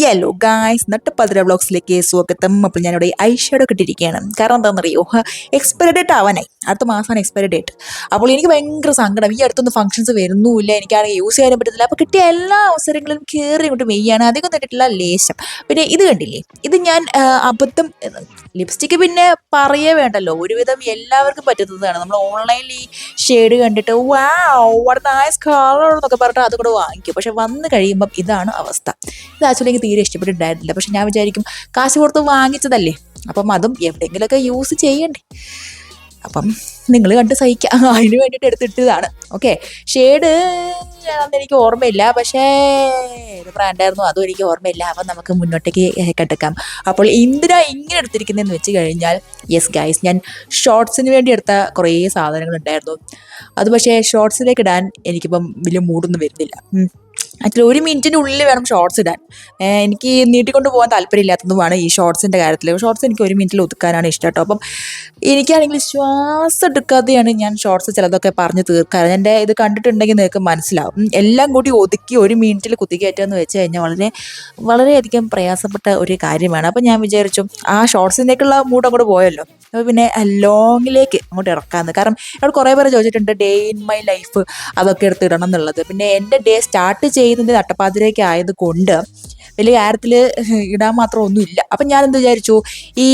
Yellow guys നട്ടപ്പതിര വ്ളോഗ്സിലേക്ക് സ്വാഗതം. അപ്പോൾ ഞാനിവിടെ ഐഷാഡോ കിട്ടിയിരിക്കുകയാണ്. കാരണം എന്താണെന്നറിയോ, എക്സ്പയറി ഡേറ്റ് ആവാനായി, അടുത്ത മാസമാണ് എക്സ്പയറി ഡേറ്റ്. അപ്പോൾ എനിക്ക് ഭയങ്കര സങ്കടം, ഈ അടുത്തൊന്നും ഫംഗ്ഷൻസ് വരുന്നുമില്ല, എനിക്കാണെങ്കിൽ യൂസ് ചെയ്യാനും പറ്റത്തില്ല. അപ്പോൾ കിട്ടിയ എല്ലാ അവസരങ്ങളും കയറി ഇങ്ങോട്ട് മെയ്യാണ്, അധികം തട്ടിട്ടുള്ള ലേശം. പിന്നെ ഇത് കണ്ടില്ലേ, ഇത് ഞാൻ അബദ്ധം, ലിപ്സ്റ്റിക്ക് പിന്നെ പറയേ വേണ്ടല്ലോ, ഒരുവിധം എല്ലാവർക്കും പറ്റുന്നതാണ്. നമ്മൾ ഓൺലൈനിൽ ഈ ഷെയ്ഡ് കണ്ടിട്ട് വാട്ട് നൈസ് കളർ എന്നൊക്കെ പറഞ്ഞിട്ട് അതുകൂടെ വാങ്ങിക്കും. പക്ഷെ വന്ന് കഴിയുമ്പം ഇതാണ് അവസ്ഥ. ഇത് ആക്ച്വലി എനിക്ക് തീരെ ഇഷ്ടപ്പെട്ടിട്ടുണ്ടായിരുന്നില്ല. പക്ഷെ ഞാൻ വിചാരിക്കും കാശ് കൊടുത്ത് വാങ്ങിച്ചതല്ലേ, അപ്പം അതും എവിടെയെങ്കിലുമൊക്കെ യൂസ് ചെയ്യണ്ടേ, അപ്പം നിങ്ങൾ കണ്ട് സഹിക്കാം, അതിന് വേണ്ടിയിട്ട് എടുത്തിട്ടതാണ്. ഓക്കെ, ഷെയ്ഡ് എനിക്ക് ഓർമ്മയില്ല, പക്ഷേ ഏത് ബ്രാൻഡായിരുന്നു അതും എനിക്ക് ഓർമ്മയില്ല. അപ്പം നമുക്ക് മുന്നോട്ടേക്ക് കണ്ടെക്കാം. അപ്പോൾ എന്തിനാ ഇങ്ങനെ എടുത്തിരിക്കുന്നതെന്ന് വെച്ച് കഴിഞ്ഞാൽ, യെസ് ഗൈസ്, ഞാൻ ഷോർട്സിന് വേണ്ടി എടുത്ത കുറേ സാധനങ്ങളുണ്ടായിരുന്നു. അത് പക്ഷേ ഷോർട്സിലേക്ക് ഇടാൻ എനിക്കിപ്പം വലിയ മൂഡൊന്നും വരുന്നില്ല. ആക്ച്വലി 1 മിനിറ്റിൻ്റെ ഉള്ളിൽ വേണം ഷോർട്സ് ഇടാൻ. എനിക്ക് നീട്ടിക്കൊണ്ട് പോകാൻ താല്പര്യമില്ലാത്തതുമാണ് ഈ ഷോർട്സിൻ്റെ കാര്യത്തിൽ. ഷോർട്സ് എനിക്ക് 1 മിനിറ്റിൽ ഒതുക്കാനാണ് ഇഷ്ടം കേട്ടോ. അപ്പം എനിക്കാണെങ്കിൽ ശ്വാസം എടുക്കാതെയാണ് ഞാൻ ഷോർട്സ് ചിലതൊക്കെ പറഞ്ഞ് തീർക്കാറ്. എൻ്റെ ഇത് കണ്ടിട്ടുണ്ടെങ്കിൽ നിങ്ങൾക്ക് മനസ്സിലാവും. എല്ലാം കൂടി ഒതുക്കി 1 മിനിറ്റിൽ കുത്തിക്കയറ്റുക എന്ന് വെച്ച് കഴിഞ്ഞാൽ വളരെയധികം പ്രയാസപ്പെട്ട ഒരു കാര്യമാണ്. അപ്പം ഞാൻ വിചാരിച്ചു ആ ഷോർട്സിലേക്കുള്ള മൂഡ് അങ്ങോട്ട് പോയല്ലോ, അപ്പോൾ പിന്നെ ലോങ്ങിലേക്ക് അങ്ങോട്ട് ഇറക്കാമെന്ന്. കാരണം അവിടെ കുറേ പേര് ചോദിച്ചിട്ടുണ്ട് ഡേ ഇൻ മൈ ലൈഫ് അതൊക്കെ എടുത്ത് ഇടണം എന്നുള്ളത്. പിന്നെ എൻ്റെ ഡേ സ്റ്റാർട്ട് ചെയ്യുന്നത് നട്ടപ്പാതിരേക്ക് ആയതുകൊണ്ട് വലിയ കാര്യത്തിൽ ഇടാൻ മാത്രം ഒന്നുമില്ല. അപ്പം ഞാനെന്ത് വിചാരിച്ചു, ഈ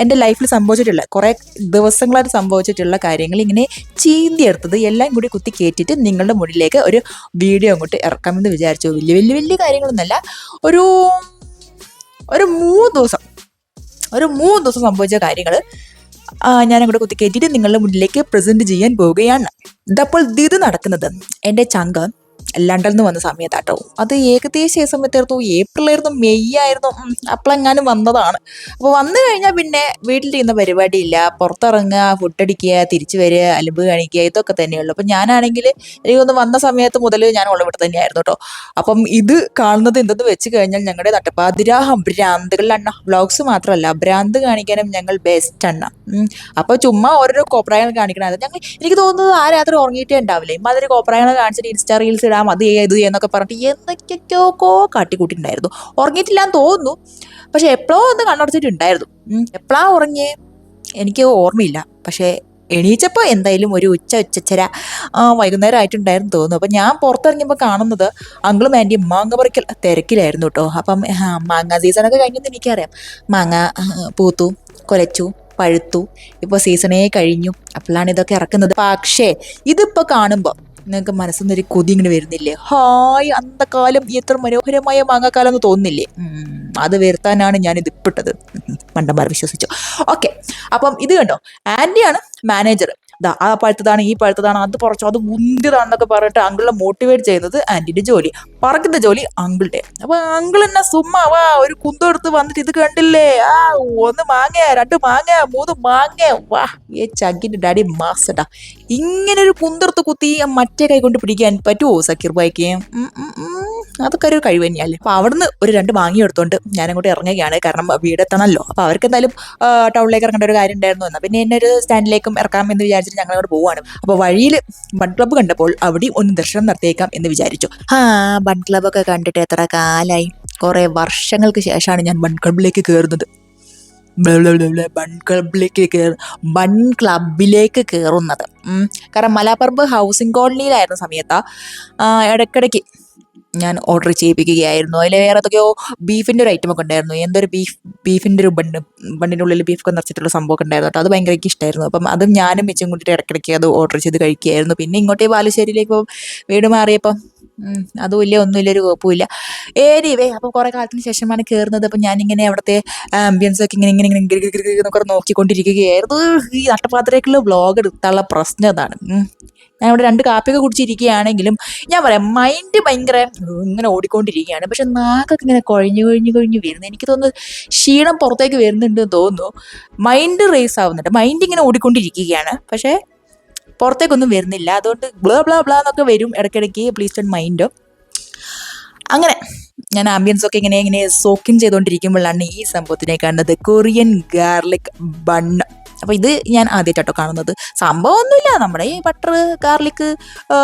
എൻ്റെ ലൈഫിൽ സംഭവിച്ചിട്ടുള്ള കുറേ ദിവസങ്ങളായിട്ട് സംഭവിച്ചിട്ടുള്ള കാര്യങ്ങൾ ഇങ്ങനെ ചീന്തിയെടുത്തത് എല്ലാം കൂടി കുത്തി കയറ്റിയിട്ട് നിങ്ങളുടെ മുന്നിലേക്ക് ഒരു വീഡിയോ അങ്ങോട്ട് ഇറക്കാമെന്ന് വിചാരിച്ചു. വലിയ കാര്യങ്ങളൊന്നുമല്ല, ഒരു 3 ദിവസം സംഭവിച്ച കാര്യങ്ങൾ ഞാനങ്ങോട്ട് കുത്തി കയറ്റിയിട്ട് നിങ്ങളുടെ മുന്നിലേക്ക് പ്രസൻറ്റ് ചെയ്യാൻ പോവുകയാണ്. ഇതപ്പോൾ ഇത് നടക്കുന്നത് എൻ്റെ ചങ്ക ലണ്ടനിൽ നിന്ന് വന്ന സമയത്താട്ടോ. അത് ഏകദേശം ഈ സമയത്തായിരുന്നു, ഏപ്രിലായിരുന്നു, മെയ് ആയിരുന്നു, അപ്പോഴെങ്ങാനും വന്നതാണ്. അപ്പോൾ വന്നു കഴിഞ്ഞാൽ പിന്നെ വീട്ടിലിരുന്ന പരിപാടിയില്ല, പുറത്തിറങ്ങുക, ഫുഡടിക്കുക, തിരിച്ചു വരിക, അലുമ്പ് കാണിക്കുക, ഇതൊക്കെ തന്നെയുള്ളൂ. അപ്പം ഞാനാണെങ്കിൽ എനിക്കൊന്ന് വന്ന സമയത്ത് മുതൽ ഞാൻ ഉള്ളവിടെ തന്നെയായിരുന്നു കേട്ടോ. അപ്പം ഇത് കാണുന്നത് എന്തെന്ന് വെച്ച് കഴിഞ്ഞാൽ ഞങ്ങളുടെ നട്ടപ്പാതിര ഭ്രാന്തുകളിലെണ്ണ വ്ളോഗ്സ് മാത്രമല്ല, ഭ്രാന്ത് കാണിക്കാനും ഞങ്ങൾ ബെസ്റ്റ് എണ്ണ. അപ്പോൾ ചുമ്മാ ഓരോരോ കോപ്രായങ്ങൾ കാണിക്കണം. അത് എനിക്ക് തോന്നുന്നത് ആ രാത്രി ഉറങ്ങിയിട്ടേ ഉണ്ടാവില്ലേ, ഇമാതിരി കോപ്രായങ്ങൾ കാണിച്ചിട്ട് ഇൻസ്റ്റാ റീൽസ് ഇടാം, അത് ഇത് എന്നൊക്കെ പറഞ്ഞിട്ട് എന്തൊക്കെയൊക്കെയോ കാട്ടിക്കൂട്ടിണ്ടായിരുന്നു. ഉറങ്ങിയിട്ടില്ലാന്ന് തോന്നുന്നു, പക്ഷെ എപ്പോഴോ ഒന്ന് കണ്ണടച്ചിട്ടുണ്ടായിരുന്നു. എപ്പോഴാ ഉറങ്ങിയേ എനിക്ക് ഓർമ്മയില്ല, പക്ഷേ എണീച്ചപ്പോൾ എന്തായാലും ഒരു ഉച്ചര വൈകുന്നേരം ആയിട്ടുണ്ടായിരുന്നു തോന്നുന്നു. അപ്പം ഞാൻ പുറത്തിറങ്ങിയപ്പോൾ കാണുന്നത് അങ്കിളും ആൻറ്റിയും മാങ്ങ പറിക്കൽ തിരക്കിലായിരുന്നു കേട്ടോ. അപ്പം മാങ്ങ സീസണൊക്കെ കഴിഞ്ഞെന്ന് എനിക്കറിയാം. മാങ്ങ പൂത്തു, കൊലച്ചു, പഴുത്തു, ഇപ്പോൾ സീസണേ കഴിഞ്ഞു, അപ്പോഴാണ് ഇതൊക്കെ ഇറക്കുന്നത്. പക്ഷേ ഇതിപ്പോൾ കാണുമ്പോൾ നിങ്ങൾക്ക് മനസ്സിന്നൊരു കൊതി ഇങ്ങനെ വരുന്നില്ലേ? ഹായ്, അന്തകാലം എത്ര മനോഹരമായ മാങ്ങാക്കാലം എന്ന് തോന്നുന്നില്ലേ? അത് വരുത്താനാണ് ഞാൻ ഇത് ഇപ്പിട്ടത്. മണ്ടന്മാർ വിശ്വസിച്ചു. ഓക്കെ, അപ്പം ഇത് കണ്ടോ, ആൻറ്റിയാണ് മാനേജർ. ആ പഴുത്തതാണ്, ഈ പഴുത്തതാണ്, അത് പറിച്ചോ, അത് മുന്തിയതാണെന്നൊക്കെ പറഞ്ഞിട്ട് അങ്കിളിനെ മോട്ടിവേറ്റ് ചെയ്യുന്നത് ആൻറ്റിൻ്റെ ജോലി, പറക്കുന്ന ജോലി അങ്കിളുടെ. അപ്പൊ അങ്കിൾ എന്നെ സുമ്മാ വാ ഒരു കുന്തം എടുത്ത് വന്നിട്ട് ഇത് കണ്ടില്ലേ, 1 മാങ്ങ, 2 മാങ്ങ, 3 മാങ്ങ, വാ ഏ ചങ്കിൻ്റെ ഡാഡി മാസ്റ്റടാ. ഇങ്ങനെ ഒരു കുന്തെടുത്ത് കുത്തി മറ്റേ കൈ കൊണ്ട് പിടിക്കാൻ പറ്റുമോ സക്കീർ ബായിക്ക്? അതൊക്കെ ഒരു കഴിവ് തന്നെയല്ലേ. അപ്പോൾ അവിടുന്ന് ഒരു 2 മാങ്ങ എടുത്തോണ്ട് ഞാനങ്ങോട്ട് ഇറങ്ങുകയാണ്. കാരണം വീടെത്തണമല്ലോ. അപ്പോൾ അവർക്ക് എന്തായാലും ടൗണിലേക്ക് ഇറങ്ങേണ്ട ഒരു കാര്യം ഉണ്ടായിരുന്നു. എന്നാൽ പിന്നെ എന്നെ ഒരു സ്റ്റാൻഡിലേക്കും ഇറക്കാമെന്ന് വിചാരിച്ചിട്ട് ഞങ്ങളങ്ങോട്ട് പോവുകയാണ്. അപ്പോൾ വഴിയിൽ ബൺ ക്ലബ്ബ് കണ്ടപ്പോൾ അവിടെ ഒന്ന് ദർശനം നടത്തിയേക്കാം എന്ന് വിചാരിച്ചു. ബൺ ക്ലബ്ബൊക്കെ കണ്ടിട്ട് എത്ര കാലമായി, കുറേ വർഷങ്ങൾക്ക് ശേഷമാണ് ഞാൻ ബൺ ക്ലബ്ബിലേക്ക് കയറുന്നത്. ബൺ ക്ലബിലേക്ക് കയറുന്നത്. കാരണം മലാപ്പറമ്പ് ഹൗസിംഗ് കോളനിയിലായിരുന്ന സമയത്താണ് ഇടയ്ക്കിടയ്ക്ക് ഞാൻ ഓർഡർ ചെയ്യിപ്പിക്കുകയായിരുന്നു. അതിൽ വേറെ ഏതൊക്കെയോ ബീഫിൻ്റെ ഒരു ഐറ്റമൊക്കെ ഉണ്ടായിരുന്നു. എന്തൊരു ബീഫിൻ്റെ ഒരു ബണ്ണിൻ്റെ ഉള്ളിൽ ബീഫൊക്കെ നിറച്ചിട്ടുള്ള സംഭവമൊക്കെ ഉണ്ടായിരുന്നു കേട്ടോ. അത് ഭയങ്കര എനിക്ക് ഇഷ്ടമായിരുന്നു. അപ്പം അതും ഞാനും വെച്ചും കൂട്ടിയിട്ട് ഇടയ്ക്കിടയ്ക്ക് അത് ഓർഡർ ചെയ്ത് കഴിക്കുകയായിരുന്നു. പിന്നെ ഇങ്ങോട്ടേ ബാലുശ്ശേരിയിലേക്ക് വീട് മാറിയപ്പം അതും ഇല്ല, ഒന്നുമില്ല, ഒരു കുഴപ്പമില്ല. എനിവേ അപ്പോൾ കുറേ കാലത്തിന് ശേഷമാണ് കയറുന്നത്. അപ്പം ഞാനിങ്ങനെ അവിടുത്തെ ആംബിയൻസ് ഒക്കെ ഇങ്ങനെ എന്നൊക്കെ നോക്കിക്കൊണ്ടിരിക്കുകയായിരുന്നു. ഈ നട്ടപ്പാത്രേക്കുള്ള വ്ളോഗ് എടുത്താനുള്ള പ്രശ്നം അതാണ്. ഞാൻ ഇവിടെ 2 കാപ്പിയൊക്കെ കുടിച്ചിരിക്കുകയാണെങ്കിലും ഞാൻ പറയാം, മൈൻഡ് ഭയങ്കര ഇങ്ങനെ ഓടിക്കൊണ്ടിരിക്കുകയാണ്. പക്ഷെ നാക്കൊക്കെ ഇങ്ങനെ കുഴഞ്ഞു വരുന്നു. എനിക്ക് തോന്നുന്നു ക്ഷീണം പുറത്തേക്ക് വരുന്നുണ്ട് എന്ന് തോന്നുന്നു. മൈൻഡ് റേസ് ആവുന്നുണ്ട്, മൈൻഡ് ഇങ്ങനെ ഓടിക്കൊണ്ടിരിക്കുകയാണ്, പക്ഷേ പുറത്തേക്കൊന്നും വരുന്നില്ല. അതുകൊണ്ട് ബ്ലാ എന്നൊക്കെ വരും ഇടയ്ക്കിടയ്ക്ക്. Please don't mind. അങ്ങനെ ഞാൻ ആംബിയൻസൊക്കെ ഇങ്ങനെ സോക്കിൻ ചെയ്തുകൊണ്ടിരിക്കുമ്പോഴാണ് ഈ സംഭവത്തിനെ കാണുന്നത്. Korean garlic bun. അപ്പോൾ ഇത് ഞാൻ ആദ്യമായിട്ടോ കാണുന്നത്. സംഭവമൊന്നുമില്ല, നമ്മുടെ ഈ ബട്ടർ, ഗാർലിക്,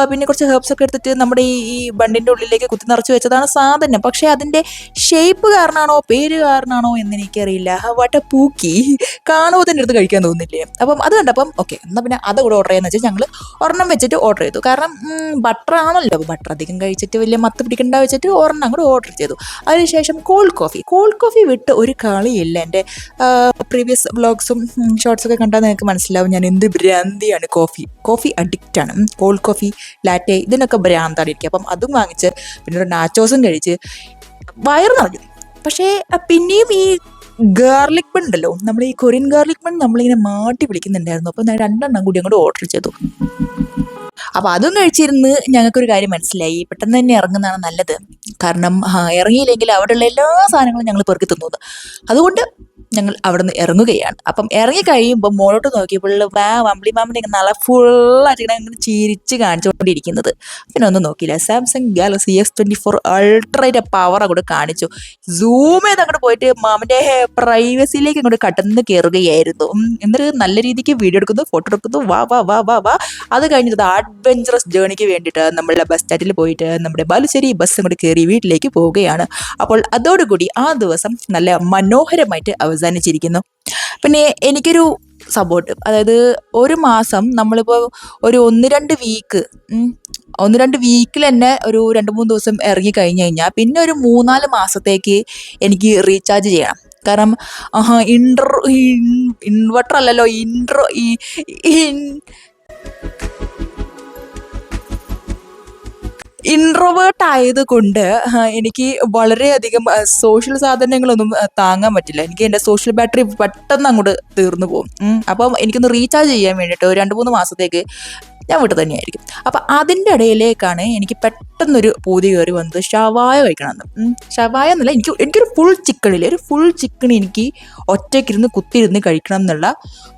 പിന്നെ കുറച്ച് ഹെർബ്സ് ഒക്കെ എടുത്തിട്ട് നമ്മുടെ ഈ ബണ്ണിൻ്റെ ഉള്ളിലേക്ക് കുത്തി നിറച്ച് വെച്ചതാണ് സാധനം. പക്ഷേ അതിൻ്റെ ഷേപ്പ് കാരണമാണോ പേര് കാരണമാണോ എന്ന് എനിക്കറിയില്ല. വട്ട പൂക്കി കാണുമ്പോൾ തന്നെ എടുത്ത് കഴിക്കാൻ തോന്നുന്നില്ലേ. അപ്പം അത് കണ്ടപ്പം ഓക്കെ, എന്നാൽ പിന്നെ അത് കൂടെ ഓർഡർ ചെയ്യാന്ന് വെച്ചാൽ ഞങ്ങൾ ഒരെണ്ണം വെച്ചിട്ട് ഓർഡർ ചെയ്തു. കാരണം ബട്ടർ ആണല്ലോ, അപ്പോൾ ബട്ടർ അധികം കഴിച്ചിട്ട് വലിയ മത്ത് പിടിക്കണ്ട വെച്ചിട്ട് ഒരെണ്ണം അങ്ങോട്ട് ഓർഡർ ചെയ്തു. അതിനുശേഷം കോൾഡ് കോഫി വിട്ട് ഒരു കളിയില്ല. എൻ്റെ പ്രീവിയസ് വ്ളോഗ്സും ഷോർട്സൊക്കെ കണ്ടാൽ നിങ്ങൾക്ക് മനസ്സിലാവും ഞാൻ എന്ത് ഭ്രാന്തിയാണ്. കോഫി അഡിക്റ്റാണ്. കോൾഡ് കോഫി, ലാറ്റെ, ഇതിനൊക്കെ ഭ്രാന്താണ് ഇരിക്കുക. അപ്പം അതും വാങ്ങിച്ച് പിന്നെ ഒരു നാച്ചോസും കഴിച്ച് വയറ് നിറഞ്ഞു. പക്ഷേ പിന്നെയും ഈ ഗാർലിക് ബൺ ഉണ്ടല്ലോ, നമ്മൾ ഈ കൊറിയൻ ഗാർലിക് ബൺ നമ്മളിങ്ങനെ മാട്ടി പിടിക്കുന്നുണ്ടായിരുന്നു. അപ്പോൾ ഞാൻ 2 കൂടി അങ്ങോട്ട് ഓർഡർ ചെയ്തു. അപ്പോൾ അതും കഴിച്ചിരുന്ന് ഞങ്ങൾക്കൊരു കാര്യം മനസ്സിലായി, പെട്ടെന്ന് തന്നെ ഇറങ്ങുന്നതാണ് നല്ലത്. കാരണം ഇറങ്ങിയില്ലെങ്കിൽ അവിടെയുള്ള എല്ലാ സാധനങ്ങളും ഞങ്ങൾ പെറുക്കി തിന്നു. അതുകൊണ്ട് ഞങ്ങൾ അവിടെ നിന്ന് ഇറങ്ങുകയാണ്. അപ്പം ഇറങ്ങി കഴിയുമ്പോൾ മോളോട്ട് നോക്കിയപ്പോൾ വമ്പിളി മാമിനെ നല്ല ഫുള്ളായിട്ട് ഇങ്ങനെ ചിരിച്ച് കാണിച്ചുകൊണ്ടിരിക്കുന്നത്. പിന്നെ ഒന്നും നോക്കിയില്ല, സാംസങ് ഗാലക്സി S24 അൾട്രയുടെ പവർ അങ്ങോട്ട് കാണിച്ചു. സൂം ചെയ്ത് അങ്ങോട്ട് പോയിട്ട് മാമിൻ്റെ പ്രൈവസിയിലേക്ക് അങ്ങോട്ട് കടന്ന് കയറുകയായിരുന്നു. എന്നിട്ട് നല്ല രീതിക്ക് വീഡിയോ എടുക്കുന്നു, ഫോട്ടോ എടുക്കുന്നു, വാ. അത് കഴിഞ്ഞിട്ട് അഡ്വഞ്ചറസ് ജേണിക്ക് വേണ്ടിയിട്ട് നമ്മളുടെ ബസ് സ്റ്റാൻഡിൽ പോയിട്ട് നമ്മുടെ ബാലുശ്ശേരി ബസ് അങ്ങോട്ട് കയറി വീട്ടിലേക്ക് പോവുകയാണ്. അപ്പോൾ അതോടുകൂടി ആ ദിവസം നല്ല മനോഹരമായിട്ട് അവസാനിച്ചിരിക്കുന്നു. പിന്നെ എനിക്കൊരു സപ്പോർട്ട്, അതായത് ഒരു മാസം നമ്മളിപ്പോൾ ഒരു 1-2 വീക്കിൽ തന്നെ ഒരു 2-3 ദിവസം ഇറങ്ങി കഴിഞ്ഞ് കഴിഞ്ഞാൽ പിന്നെ ഒരു 3-4 മാസത്തേക്ക് എനിക്ക് റീചാർജ് ചെയ്യണം. കാരണം ഇൻവെർട്ടർ അല്ലല്ലോ, ഇൻട്രോവേർട്ട് ആയതുകൊണ്ട് എനിക്ക് വളരെയധികം സോഷ്യൽ സാധനങ്ങളൊന്നും താങ്ങാൻ പറ്റില്ല. എനിക്ക് എൻ്റെ സോഷ്യൽ ബാറ്ററി പെട്ടെന്ന് അങ്ങോട്ട് തീർന്നു പോകും. അപ്പം എനിക്കൊന്ന് റീചാർജ് ചെയ്യാൻ വേണ്ടിയിട്ട് ഒരു 2-3 മാസത്തേക്ക് ഞാൻ വീട്ടിൽ തന്നെയായിരിക്കും. അപ്പം അതിൻ്റെ ഇടയിലേക്കാണ് എനിക്ക് പെട്ടെന്നൊരു പൂതി കയറി വന്നത് ഷവായ കഴിക്കണമെന്ന്. ഷവായ എന്നല്ല, എനിക്കൊരു ഫുൾ ചിക്കൻ എനിക്ക് ഒറ്റയ്ക്കിരുന്ന് കുത്തിയിരുന്ന് കഴിക്കണം എന്നുള്ള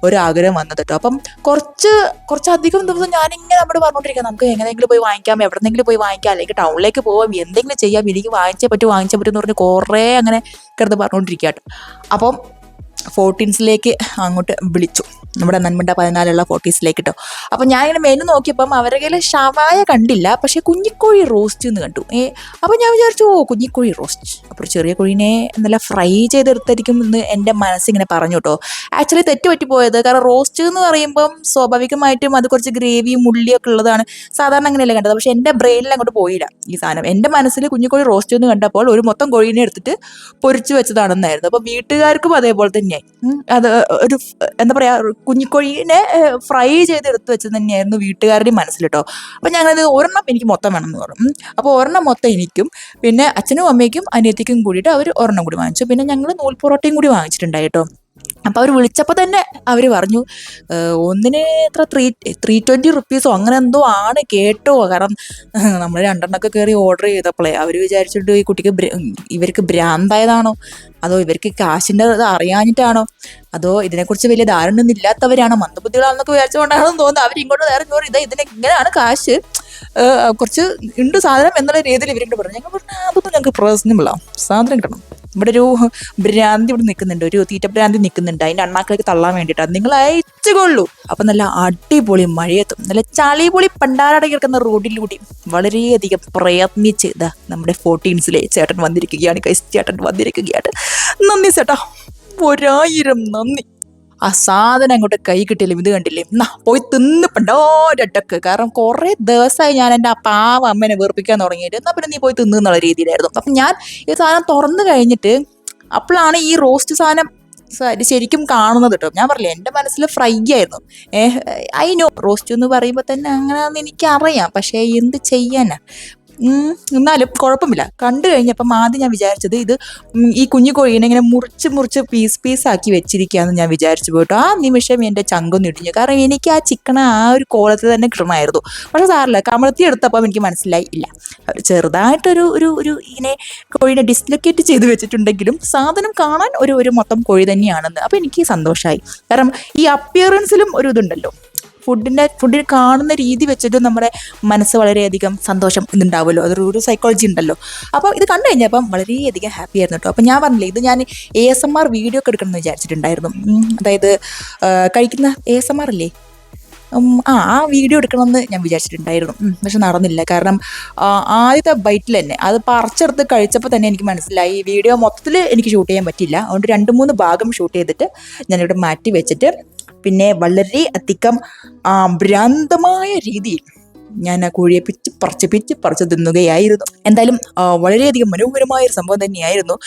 ഒരാഗ്രഹം വന്നത് കേട്ടോ. അപ്പം കുറച്ചധികം ദിവസം ഞാനിങ്ങനെ നമ്മൾ പറഞ്ഞുകൊണ്ടിരിക്കാം, നമുക്ക് എങ്ങനെയെങ്കിലും പോയി വാങ്ങിക്കാം, എവിടെന്നെങ്കിലും പോയി വാങ്ങിക്കാം, അല്ലെങ്കിൽ ടൗണിലേക്ക് പോവാം, എന്തെങ്കിലും ചെയ്യാം, എനിക്ക് വാങ്ങിച്ചേ പറ്റൂ എന്ന് പറഞ്ഞ് കുറേ അങ്ങനെ കിടന്ന് പറഞ്ഞുകൊണ്ടിരിക്കുക കേട്ടോ. അപ്പം 14സിലേക്ക് അങ്ങോട്ട് വിളിച്ചു, നമ്മുടെ നന്മണ്ട 14 40സിലേക്ക് കേട്ടോ. അപ്പം ഞാനിങ്ങനെ മെനു നോക്കിയപ്പം അവരുടെ കയ്യിൽ ഷവായ കണ്ടില്ല, പക്ഷേ കുഞ്ഞിക്കോഴി റോസ്റ്റ് എന്ന് കണ്ടു. അപ്പം ഞാൻ വിചാരിച്ചു കുഞ്ഞിക്കോഴി റോസ്റ്റ്, അപ്പോൾ ചെറിയ കോഴീനെ നല്ല ഫ്രൈ ചെയ്തെടുത്തായിരിക്കും എന്ന് എൻ്റെ മനസ്സിങ്ങനെ പറഞ്ഞു കേട്ടോ. ആക്ച്വലി തെറ്റുപറ്റിപ്പോയത്, കാരണം റോസ്റ്റ് എന്ന് പറയുമ്പം സ്വാഭാവികമായിട്ടും അത് കുറച്ച് ഗ്രേവിയും ഉള്ളിയൊക്കെ ഉള്ളതാണ്, സാധാരണ അങ്ങനെയല്ലേ കണ്ടത്. പക്ഷേ എൻ്റെ ബ്രെയിനിൽ അങ്ങോട്ട് പോയില്ല ഈ സാധനം. എൻ്റെ മനസ്സിൽ കുഞ്ഞിക്കോഴി റോസ്റ്റ് എന്ന് കണ്ടപ്പോൾ ഒരു മൊത്തം കോഴീനെ എടുത്തിട്ട് പൊരിച്ചു വെച്ചതാണെന്നായിരുന്നു. അപ്പോൾ വീട്ടുകാർക്കും അതേപോലെ തന്നെയായി. അത് ഒരു എന്താ പറയുക, കുഞ്ഞിക്കോഴീനെ ഫ്രൈ ചെയ്തെടുത്ത് വെച്ചത് തന്നെയായിരുന്നു വീട്ടുകാരുടെയും മനസ്സിൽ കേട്ടോ. അപ്പം ഞങ്ങളത് ഒരെണ്ണം എനിക്ക് മൊത്തം വേണം എന്ന് പറഞ്ഞു. അപ്പോൾ ഒരെണ്ണം മൊത്തം എനിക്കും പിന്നെ അച്ഛനും അമ്മയ്ക്കും അനിയത്തിക്കും കൂടിയിട്ട് അവർ ഒരെണ്ണം കൂടി വാങ്ങിച്ചു. പിന്നെ ഞങ്ങൾ നൂൽ പൊറോട്ടയും കൂടി വാങ്ങിച്ചിട്ടുണ്ടായി കേട്ടോ. അപ്പോൾ അവർ വിളിച്ചപ്പോൾ തന്നെ അവർ പറഞ്ഞു ഒന്നിന് എത്ര 320 റുപ്പീസോ അങ്ങനെ എന്തോ ആണ് കേട്ടോ. കാരണം നമ്മൾ 2 കയറി ഓർഡർ ചെയ്തപ്പോഴേ അവർ വിചാരിച്ചിട്ട് ഈ കുട്ടിക്ക് ഇവർക്ക് ഭ്രാന്തായതാണോ, അതോ ഇവർക്ക് കാശിൻ്റെ ഇത് അറിയാഞ്ഞിട്ടാണോ, അതോ ഇതിനെക്കുറിച്ച് വലിയ ധാരണയൊന്നും ഇല്ലാത്തവരാണോ, മന്ദബുദ്ധികളാണെന്നൊക്കെ വിചാരിച്ചുകൊണ്ടാണെന്ന് തോന്നുന്നു അവരിങ്ങോട്ട് നേരെ ഇതിനെ ഇങ്ങനെയാണ് കാശ് കുറച്ച് ഉണ്ട് സാധനം എന്നുള്ള രീതിയിൽ ഇവരിങ്ങോട്ട് പറഞ്ഞു. ഞങ്ങൾ പറഞ്ഞു അതൊന്നും ഞങ്ങൾക്ക് പ്രശ്നമില്ലാവും, സാധനം കിട്ടണം. ഇവിടെ ഒരു ഭ്രാന്തി ഇവിടെ നിൽക്കുന്നുണ്ട്, ഒരു തീറ്റ ഭ്രാന്തി നിൽക്കുന്നുണ്ട്, അതിൻ്റെ അണ്ണാക്കിലേക്ക് തള്ളാൻ വേണ്ടിയിട്ടാണ്, നിങ്ങൾ അയച്ചുകൊള്ളൂ. അപ്പം നല്ല അടിപൊളി മഴയത്തും നല്ല ചളിപൊളി പണ്ടാരടക്കി കിടക്കുന്ന റോഡിലൂടെ വളരെയധികം പ്രയത്നിച്ച് ഇതാ നമ്മുടെ 14സിലെ ചേട്ടൻ വന്നിരിക്കുകയാണ്. ചേട്ടൻ വന്നിരിക്കുകയാണ്. നന്ദി ചേട്ടാ, 1000 നന്ദി. ആ സാധനം അങ്ങോട്ട് കൈ കിട്ടിയില്ല, ഇത് കണ്ടില്ലേ, എന്നാ പോയി തിന്ന് പണ്ടോരട്ടക്ക്. കാരണം കുറേ ദിവസമായി ഞാൻ എൻ്റെ ആ പാവ അമ്മേനെ വെറുപ്പിക്കാൻ തുടങ്ങിയിട്ട്, എന്നാൽ പിന്നെ നീ പോയി തിന്ന് എന്നുള്ള രീതിയിലായിരുന്നു. അപ്പം ഞാൻ ഈ സാധനം തുറന്നു കഴിഞ്ഞിട്ട് അപ്പോഴാണ് ഈ റോസ്റ്റ് സാധനം ശരിക്കും കാണുന്നത് കേട്ടോ. ഞാൻ പറഞ്ഞില്ലേ എൻ്റെ മനസ്സിൽ ഫ്രൈ ആയിരുന്നു. ഐ നോ റോസ്റ്റ് എന്ന് പറയുമ്പോൾ തന്നെ അങ്ങനെയാണെന്ന് എനിക്കറിയാം, പക്ഷേ എന്ത് ചെയ്യാനാ. എന്നാലും കുഴപ്പമില്ല. കണ്ടു കഴിഞ്ഞപ്പം ആദ്യം ഞാൻ വിചാരിച്ചത് ഇത് ഈ കുഞ്ഞു കോഴീനെ ഇങ്ങനെ മുറിച്ച് പീസാക്കി വെച്ചിരിക്കുകയെന്ന് ഞാൻ വിചാരിച്ചു പോയിട്ടോ. ആ നിമിഷം എൻ്റെ ചങ്കൊന്ന് ഇടിഞ്ഞു. കാരണം എനിക്ക് ആ ചിക്കൻ ആ ഒരു കോളത്തിൽ തന്നെ കിട്ടണമായിരുന്നു. പക്ഷെ സാറില്ല, കമഴ്ത്തി എടുത്തപ്പം എനിക്ക് മനസ്സിലായി ഇല്ല, ചെറുതായിട്ടൊരു ഇങ്ങനെ കോഴീനെ ഡിസ്ലൊക്കേറ്റ് ചെയ്ത് വെച്ചിട്ടുണ്ടെങ്കിലും സാധനം കാണാൻ ഒരു മൊത്തം കോഴി തന്നെയാണെന്ന്. അപ്പോൾ എനിക്ക് സന്തോഷമായി. കാരണം ഈ അപ്പിയറൻസിലും ഒരു ഇതുണ്ടല്ലോ, ഫുഡിനെ കാണുന്ന രീതി വെച്ചിട്ട് നമ്മുടെ മനസ്സ് വളരെയധികം സന്തോഷം ഇതുണ്ടാവുമല്ലോ, അതൊരു സൈക്കോളജി ഉണ്ടല്ലോ. അപ്പോൾ ഇത് കണ്ടു കഴിഞ്ഞപ്പം വളരെയധികം ഹാപ്പി ആയിരുന്നു കേട്ടോ. അപ്പോൾ ഞാൻ പറഞ്ഞില്ലേ, ഇത് ഞാൻ ASMR വീഡിയോ ഒക്കെ എടുക്കണം എന്ന് വിചാരിച്ചിട്ടുണ്ടായിരുന്നു. അതായത് കഴിക്കുന്ന ASMR അല്ലേ, ആ വീഡിയോ എടുക്കണമെന്ന് ഞാൻ വിചാരിച്ചിട്ടുണ്ടായിരുന്നു. പക്ഷെ നടന്നില്ല. കാരണം ആദ്യത്തെ ബൈറ്റിൽ തന്നെ അത് പറിച്ചെടുത്ത് കഴിച്ചപ്പോൾ തന്നെ എനിക്ക് മനസ്സിലായി ഈ വീഡിയോ മൊത്തത്തിൽ എനിക്ക് ഷൂട്ട് ചെയ്യാൻ പറ്റില്ല. അതുകൊണ്ട് 2-3 ഭാഗം ഷൂട്ട് ചെയ്തിട്ട് ഞാനിവിടെ മാറ്റി വെച്ചിട്ട് പിന്നെ വളരെ അധികം ഭ്രാന്തമായ രീതിയിൽ ഞാൻ ആ കോഴിയെ പറിച്ച് തിന്നുകയായിരുന്നു. എന്തായാലും വളരെയധികം മനോഹരമായ ഒരു സംഭവം തന്നെയായിരുന്നു.